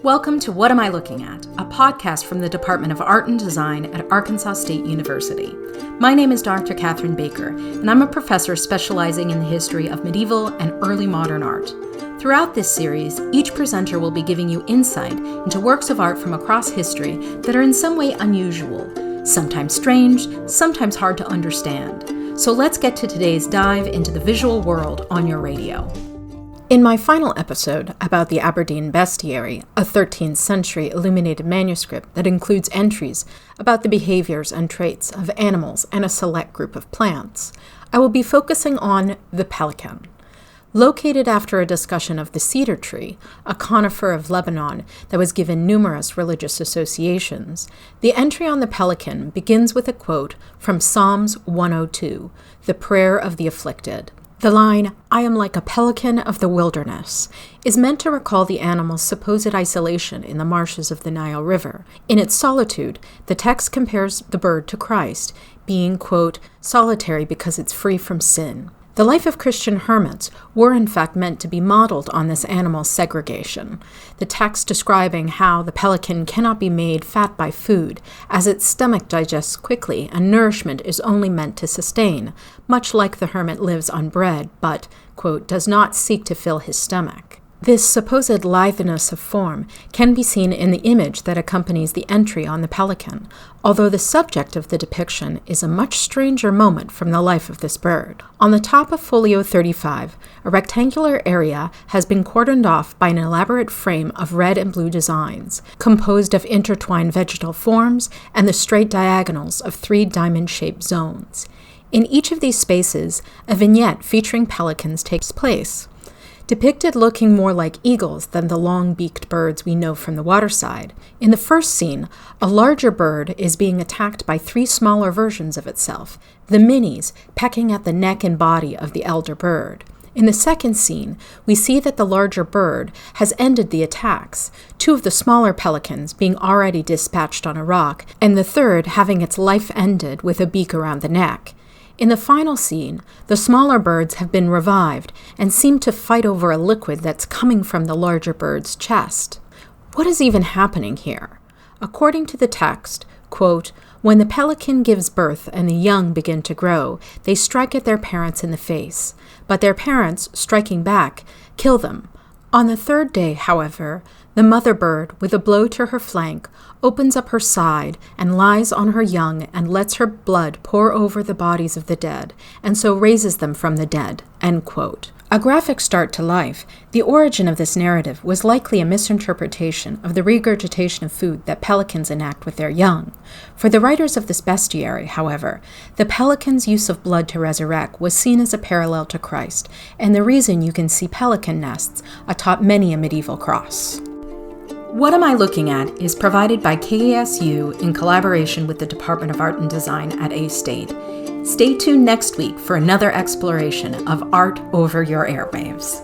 Welcome to What Am I Looking At, a podcast from the Department of Art and Design at Arkansas State University. My name is Dr. Catherine Baker, and I'm a professor specializing in the history of medieval and early modern art. Throughout this series, each presenter will be giving you insight into works of art from across history that are in some way unusual, sometimes strange, sometimes hard to understand. So let's get to today's dive into the visual world on your radio. In my final episode about the Aberdeen Bestiary, a 13th century illuminated manuscript that includes entries about the behaviors and traits of animals and a select group of plants, I will be focusing on the pelican. Located after a discussion of the cedar tree, a conifer of Lebanon that was given numerous religious associations, the entry on the pelican begins with a quote from Psalms 102, the prayer of the afflicted. The line, "I am like a pelican of the wilderness," is meant to recall the animal's supposed isolation in the marshes of the Nile River. In its solitude, the text compares the bird to Christ, being, quote, solitary because it's free from sin. The life of Christian hermits were in fact meant to be modeled on this animal's segregation, the text describing how the pelican cannot be made fat by food, as its stomach digests quickly and nourishment is only meant to sustain, much like the hermit lives on bread but, quote, does not seek to fill his stomach. This supposed litheness of form can be seen in the image that accompanies the entry on the pelican, although the subject of the depiction is a much stranger moment from the life of this bird. On the top of folio 35, a rectangular area has been cordoned off by an elaborate frame of red and blue designs, composed of intertwined vegetal forms and the straight diagonals of 3 diamond-shaped zones. In each of these spaces, a vignette featuring pelicans takes place, depicted looking more like eagles than the long-beaked birds we know from the waterside. In the first scene, a larger bird is being attacked by 3 smaller versions of itself, the minis, pecking at the neck and body of the elder bird. In the second scene, we see that the larger bird has ended the attacks, 2 of the smaller pelicans being already dispatched on a rock, and the third having its life ended with a beak around the neck. In the final scene, the smaller birds have been revived and seem to fight over a liquid that's coming from the larger bird's chest. What is even happening here? According to the text, quote, "When the pelican gives birth and the young begin to grow, they strike at their parents in the face, but their parents, striking back, kill them. On the 3rd day, however, the mother bird, with a blow to her flank, opens up her side and lies on her young and lets her blood pour over the bodies of the dead, and so raises them from the dead." End quote. A graphic start to life, the origin of this narrative was likely a misinterpretation of the regurgitation of food that pelicans enact with their young. For the writers of this bestiary, however, the pelican's use of blood to resurrect was seen as a parallel to Christ, and the reason you can see pelican nests atop many a medieval cross. What Am I Looking At is provided by KASU in collaboration with the Department of Art and Design at A-State. Stay tuned next week for another exploration of art over your airwaves.